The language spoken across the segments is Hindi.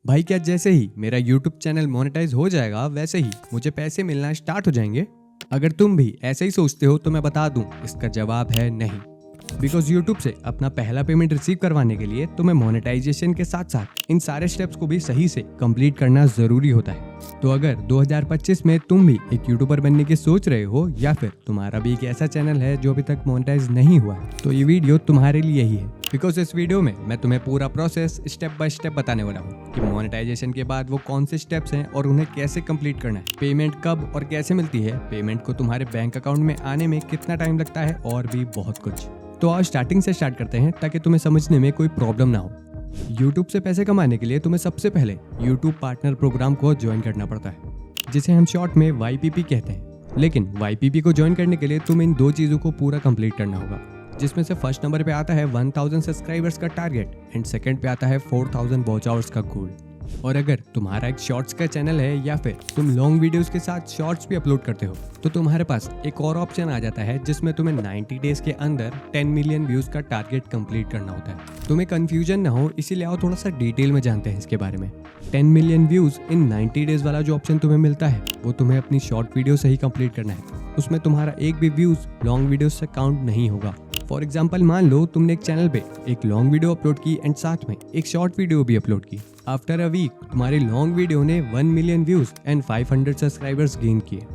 भाई क्या जैसे ही मेरा YouTube चैनल मोनेटाइज हो जाएगा वैसे ही मुझे पैसे मिलना स्टार्ट हो जाएंगे? अगर तुम भी ऐसे ही सोचते हो तो मैं बता दूं, इसका जवाब है नहीं। बिकॉज यूट्यूब से अपना पहला पेमेंट रिसीव करवाने के लिए तुम्हें मोनेटाइजेशन के साथ साथ इन सारे स्टेप्स को भी सही से कंप्लीट करना जरूरी होता है। तो अगर 2025 में तुम भी एक यूट्यूबर बनने की सोच रहे हो या फिर तुम्हारा भी एक ऐसा चैनल है जो अभी तक मोनेटाइज नहीं हुआ है, तो ये वीडियो तुम्हारे लिए ही है। बिकॉज इस वीडियो में मैं तुम्हें पूरा प्रोसेस स्टेप बाय स्टेप बताने वाला हूँ कि मोनेटाइजेशन के बाद वो कौन से स्टेप्स हैं और उन्हें कैसे कंप्लीट करना है, पेमेंट कब और कैसे मिलती है, पेमेंट को तुम्हारे बैंक अकाउंट में आने में कितना टाइम लगता है और भी बहुत कुछ। तो आज स्टार्टिंग से स्टार्ट करते हैं ताकि तुम्हें समझने में कोई प्रॉब्लम ना हो। YouTube से पैसे कमाने के लिए तुम्हें सबसे पहले YouTube पार्टनर प्रोग्राम को ज्वाइन करना पड़ता है, जिसे हम शॉर्ट में YPP कहते हैं। लेकिन YPP को ज्वाइन करने के लिए तुम्हें इन दो चीज़ों को पूरा कंप्लीट करना होगा, जिसमें से फर्स्ट नंबर पे आता है 1000 सब्सक्राइबर्स का टारगेट एंड सेकंड पे आता है 4000 वॉच आवर्स का गोल। और अगर तुम्हारा एक शॉर्ट्स का चैनल है या फिर तुम लॉन्ग वीडियोस के साथ शॉर्ट्स भी अपलोड करते हो, तो तुम्हारे पास एक और ऑप्शन आ जाता है जिसमें तुम्हें 90 डेज के अंदर 10 मिलियन व्यूज का टारगेट कंप्लीट करना होता है। तुम्हें कंफ्यूजन ना हो इसीलिए आओ थोड़ा सा डिटेल में जानते हैं इसके बारे में। 10 मिलियन व्यूज इन 90 डेज वाला जो ऑप्शन तुम्हें मिलता है वो तुम्हें अपनी शॉर्ट वीडियो से ही कंप्लीट करना है। उसमें तुम्हारा एक भी व्यूज लॉन्ग वीडियो से काउंट नहीं होगा। फॉर एग्जाम्पल मान लो तुमने एक चैनल पे एक लॉन्ग वीडियो अपलोड की एंड साथ में एक शॉर्ट वीडियो भी अपलोड की। आफ्टर अ वीक तुम्हारी लॉन्ग वीडियो ने 1 million views and 500 subscribers gain किए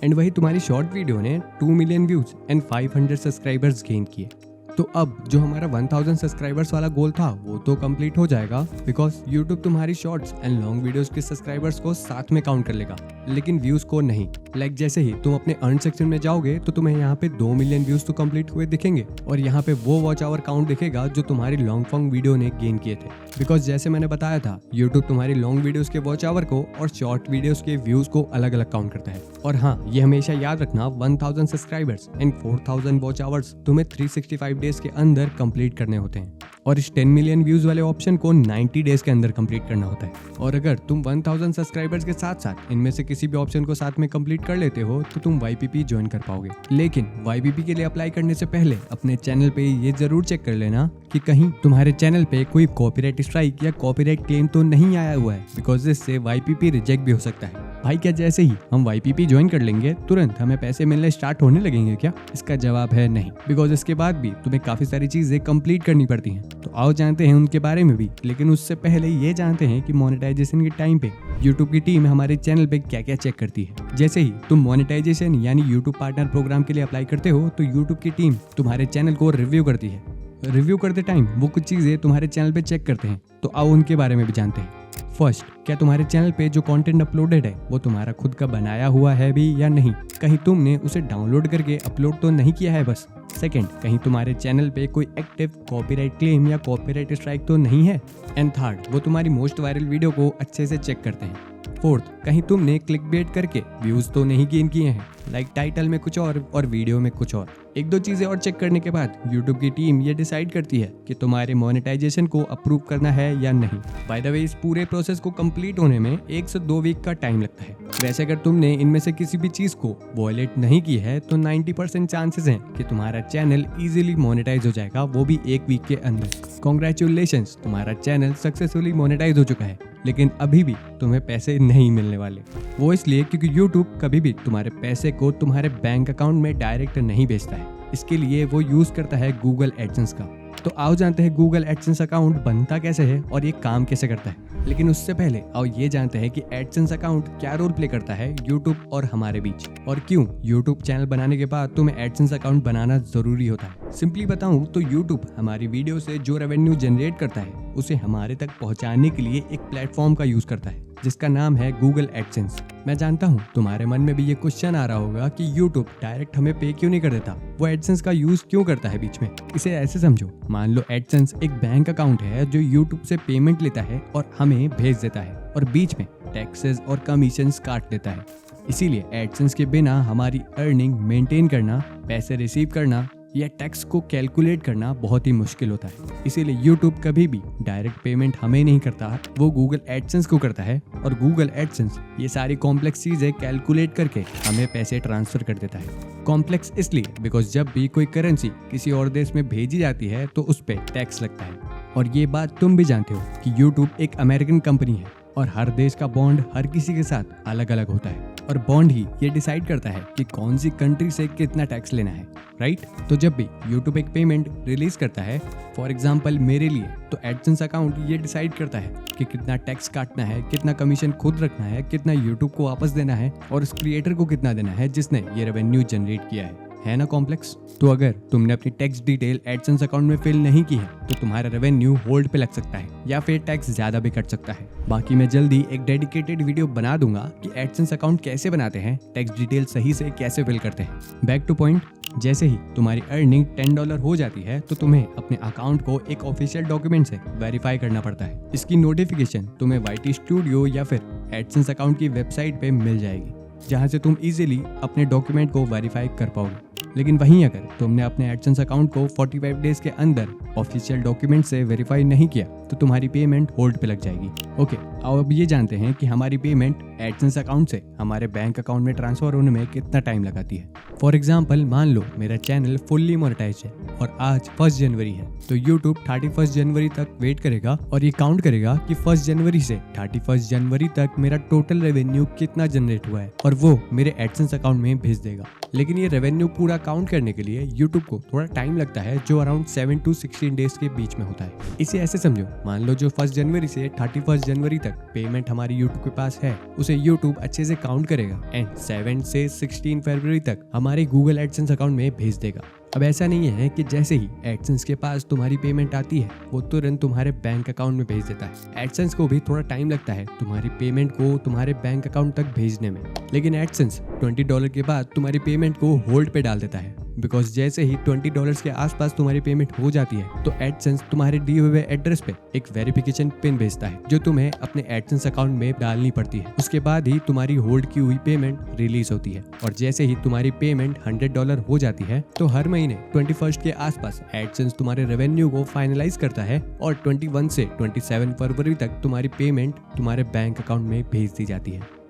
एंड वही तुम्हारी शॉर्ट वीडियो ने 2 million views and 500 subscribers gain किए। तो अब जो हमारा 1000 सब्सक्राइबर्स वाला गोल था वो तो कंप्लीट हो जाएगा, बिकॉज यूट्यूब तुम्हारी शॉर्ट्स एंड लॉन्ग वीडियोस के सब्सक्राइबर्स को साथ में काउंट कर लेगा, लेकिन व्यूज को नहीं। लाइक जैसे ही तुम अपने अर्न सेक्शन में जाओगे तो तुम्हें यहाँ पे 2 मिलियन व्यूज तो कंप्लीट हुए दिखेंगे और यहाँ पे वो वॉच आवर काउंट दिखेगा जो तुम्हारी लॉन्ग फॉर्म वीडियो ने गेन किए थे। बिकॉज जैसे मैंने बताया था, यूट्यूब तुम्हारी लॉन्ग वीडियोस के वॉच आवर को और शॉर्ट वीडियोस के व्यूज को अलग अलग काउंट करता है। और हाँ, ये हमेशा याद रखना, 1000 सब्सक्राइबर्स एंड 4000 वॉच आवर्स तुम्हें 365 डेज के अंदर कंप्लीट करने होते हैं और इस 10 मिलियन व्यूज वाले ऑप्शन को 90 डेज के अंदर कंप्लीट करना होता है। और अगर तुम 1000 सब्सक्राइबर्स के साथ साथ इनमें से किसी भी ऑप्शन को साथ में कंप्लीट कर लेते हो तो तुम YPP ज्वाइन कर पाओगे। लेकिन YPP के लिए अप्लाई करने से पहले अपने चैनल पे ये जरूर चेक कर लेना कि कहीं तुम्हारे चैनल पे कोई कॉपीराइट स्ट्राइक या कॉपीराइट क्लेम तो नहीं आया हुआ है, बिकॉज इससे YPP रिजेक्ट भी हो सकता है। भाई क्या जैसे ही हम YPP ज्वाइन कर लेंगे तुरंत हमें पैसे मिलने स्टार्ट होने लगेंगे क्या? इसका जवाब है नहीं, बिकॉज इसके बाद भी तुम्हें काफी सारी चीजें कंप्लीट करनी पड़ती हैं। तो आओ जानते हैं उनके बारे में भी, लेकिन उससे पहले ये जानते हैं कि मोनेटाइजेशन के टाइम पे यूट्यूब की टीम हमारे चैनल पे क्या क्या चेक करती है। जैसे ही तुम मोनेटाइजेशन यानी यूट्यूब पार्टनर प्रोग्राम के लिए अप्लाई करते हो तो यूट्यूब की टीम तुम्हारे चैनल को रिव्यू करती है। रिव्यू करते टाइम वो कुछ चीजें तुम्हारे चैनल पे चेक करते हैं, तो आओ उनके बारे में भी जानते हैं। फर्स्ट, क्या तुम्हारे चैनल पे जो कंटेंट अपलोडेड है वो तुम्हारा खुद का बनाया हुआ है भी या नहीं, कहीं तुमने उसे डाउनलोड करके अपलोड तो नहीं किया है बस। सेकंड, कहीं तुम्हारे चैनल पे कोई एक्टिव कॉपीराइट क्लेम या कॉपीराइट स्ट्राइक तो नहीं है। एंड थर्ड, वो तुम्हारी मोस्ट वायरल वीडियो को अच्छे से चेक करते हैं। फोर्थ, कहीं तुमने क्लिकबेट करके व्यूज तो नहीं गेन किए हैं, लाइक टाइटल में कुछ और वीडियो में कुछ और। एक दो चीजें और चेक करने के बाद यूट्यूब की टीम ये डिसाइड करती है कि तुम्हारे मोनेटाइजेशन को अप्रूव करना है या नहीं। बाय द वे, इस पूरे प्रोसेस को कंप्लीट होने में 1 से 2 वीक का टाइम लगता है। वैसे अगर तुमने इनमें से किसी भी चीज को वॉयलेट नहीं की है तो 90% चांसेस हैं कि तुम्हारा चैनल इजीली मोनेटाइज हो जाएगा, वो भी 1 वीक के अंदर। कॉन्ग्रेचुलेशंस, तुम्हारा चैनल सक्सेसफुली मोनेटाइज हो चुका है, लेकिन अभी भी तुम्हें पैसे नहीं मिलने वाले। वो इसलिए क्योंकि YouTube कभी भी तुम्हारे पैसे को तुम्हारे बैंक अकाउंट में डायरेक्ट नहीं भेजता है। इसके लिए वो यूज करता है गूगल एडसेंस का। तो आओ जानते हैं गूगल एडसेंस अकाउंट बनता कैसे है और ये काम कैसे करता है। लेकिन उससे पहले आओ ये जानते हैं कि एडसेंस अकाउंट क्या रोल प्ले करता है यूट्यूब और हमारे बीच, और क्यों यूट्यूब चैनल बनाने के बाद तुम्हें एडसेंस अकाउंट बनाना जरूरी होता है। सिंपली बताऊं तो यूट्यूब हमारी वीडियो से जो रेवेन्यू जनरेट करता है उसे हमारे तक पहुंचाने के लिए एक प्लेटफॉर्म का यूज करता है जिसका नाम है गूगल एडसेंस। मैं जानता हूँ तुम्हारे मन में भी ये क्वेश्चन आ रहा होगा कि यूट्यूब डायरेक्ट हमें पे क्यों नहीं कर देता, वो एडसेंस का यूज क्यों करता है बीच में। इसे ऐसे समझो, मान लो एडसेंस एक बैंक अकाउंट है जो यूट्यूब से पेमेंट लेता है और हमें भेज देता है और बीच में टैक्सेस और कमीशंस काट देता है। इसीलिए एडसेंस के बिना हमारी अर्निंग मेंटेन करना, पैसे रिसीव करना या टैक्स को कैलकुलेट करना बहुत ही मुश्किल होता है। इसीलिए YouTube कभी भी डायरेक्ट पेमेंट हमें नहीं करता, वो गूगल एडसेंस को करता है और गूगल एडसेंस ये सारी कॉम्प्लेक्स चीजें कैलकुलेट करके हमें पैसे ट्रांसफर कर देता है। कॉम्प्लेक्स इसलिए बिकॉज जब भी कोई करेंसी किसी और देश में भेजी जाती है तो उस पर टैक्स लगता है। और ये बात तुम भी जानते हो कि यूट्यूब एक अमेरिकन कंपनी है और हर देश का बॉन्ड हर किसी के साथ अलग अलग होता है और बॉन्ड ही ये डिसाइड करता है कि कौन सी कंट्री से कितना टैक्स लेना है, राइट? तो जब भी यूट्यूब एक पेमेंट रिलीज करता है, फॉर एग्जांपल मेरे लिए, तो एडसेंस अकाउंट ये डिसाइड करता है कि कितना टैक्स काटना है, कितना कमीशन खुद रखना है, कितना यूट्यूब को वापस देना है और उस क्रिएटर को कितना देना है जिसने ये रेवेन्यू जनरेट किया है ना कॉम्प्लेक्स? तो अगर तुमने अपनी टैक्स डिटेल एडसेंस अकाउंट में फिल नहीं की है तो तुम्हारा रेवेन्यू होल्ड पे लग सकता है या फिर टैक्स ज्यादा भी कट सकता है। बाकी मैं जल्दी एक डेडिकेटेड वीडियो बना दूंगा कि एडसेंस अकाउंट कैसे बनाते हैं, टैक्स डिटेल सही से कैसे फिल करते हैं। बैक टू पॉइंट, जैसे ही तुम्हारी अर्निंग $10 हो जाती है तो तुम्हें अपने अकाउंट को एक ऑफिशियल डॉक्यूमेंट से वेरीफाई करना पड़ता है। इसकी नोटिफिकेशन तुम्हें YT स्टूडियो या फिर एडसेंस अकाउंट की वेबसाइट पे मिल जाएगी, जहां से तुम इजीली अपने डॉक्यूमेंट को वेरीफाई कर पाओगे। लेकिन वहीं अगर तुमने अपने एडसेंस अकाउंट को 45 डेज के अंदर ऑफिशियल डॉक्यूमेंट से वेरीफाई नहीं किया तो तुम्हारी पेमेंट होल्ड पे लग जाएगी। ओके, अब ये जानते हैं कि हमारी पेमेंट एडसेंस अकाउंट से हमारे बैंक अकाउंट में ट्रांसफर होने में कितना टाइम लगाती है। फॉर एग्जाम्पल, मान लो मेरा चैनल फुल्ली मोनेटाइज है और आज 1 जनवरी है, तो यूट्यूब 31 जनवरी तक वेट करेगा और ये काउंट करेगा कि 1 जनवरी से 31 जनवरी तक मेरा टोटल रेवेन्यू कितना जनरेट हुआ है और वो मेरे एडसेंस अकाउंट में भेज देगा। लेकिन ये रेवेन्यू पूरा काउंट करने के लिए यूट्यूब को थोड़ा टाइम लगता है, जो अराउंड 7 to 16 डेज के बीच में होता है। इसे ऐसे समझो, मान लो जो 1 जनवरी से 31 जनवरी तक पेमेंट हमारी यूट्यूब के पास है उसे यूट्यूब अच्छे से काउंट करेगा एंड 7 से 16 फरवरी तक हमारे गूगल एडसेंस अकाउंट में भेज देगा। अब ऐसा नहीं है कि जैसे ही एडसेंस के पास तुम्हारी पेमेंट आती है वो तुरंत तुम्हारे बैंक अकाउंट में भेज देता है। एडसेंस को भी थोड़ा टाइम लगता है तुम्हारी पेमेंट को तुम्हारे बैंक अकाउंट तक भेजने में, लेकिन एडसेंस $20 के बाद तुम्हारी पेमेंट को होल्ड पे डाल देता है। बिकॉज जैसे ही $20 के आसपास तुम्हारी पेमेंट हो जाती है तो एडसेंस तुम्हारे दिए हुए एड्रेस पे एक वेरिफिकेशन पिन भेजता है जो तुम्हें अपने एडसेंस अकाउंट में डालनी पड़ती है। उसके बाद ही तुम्हारी होल्ड की हुई पेमेंट रिलीज होती है और जैसे ही तुम्हारी पेमेंट $100 हो जाती है तो हर महीने 21 के आसपास एडसेंस तुम्हारे रेवेन्यू को फाइनलाइज करता है और 21 से 27 फरवरी तक तुम्हारी पेमेंट तुम्हारे बैंक अकाउंट में भेज दी जाती है।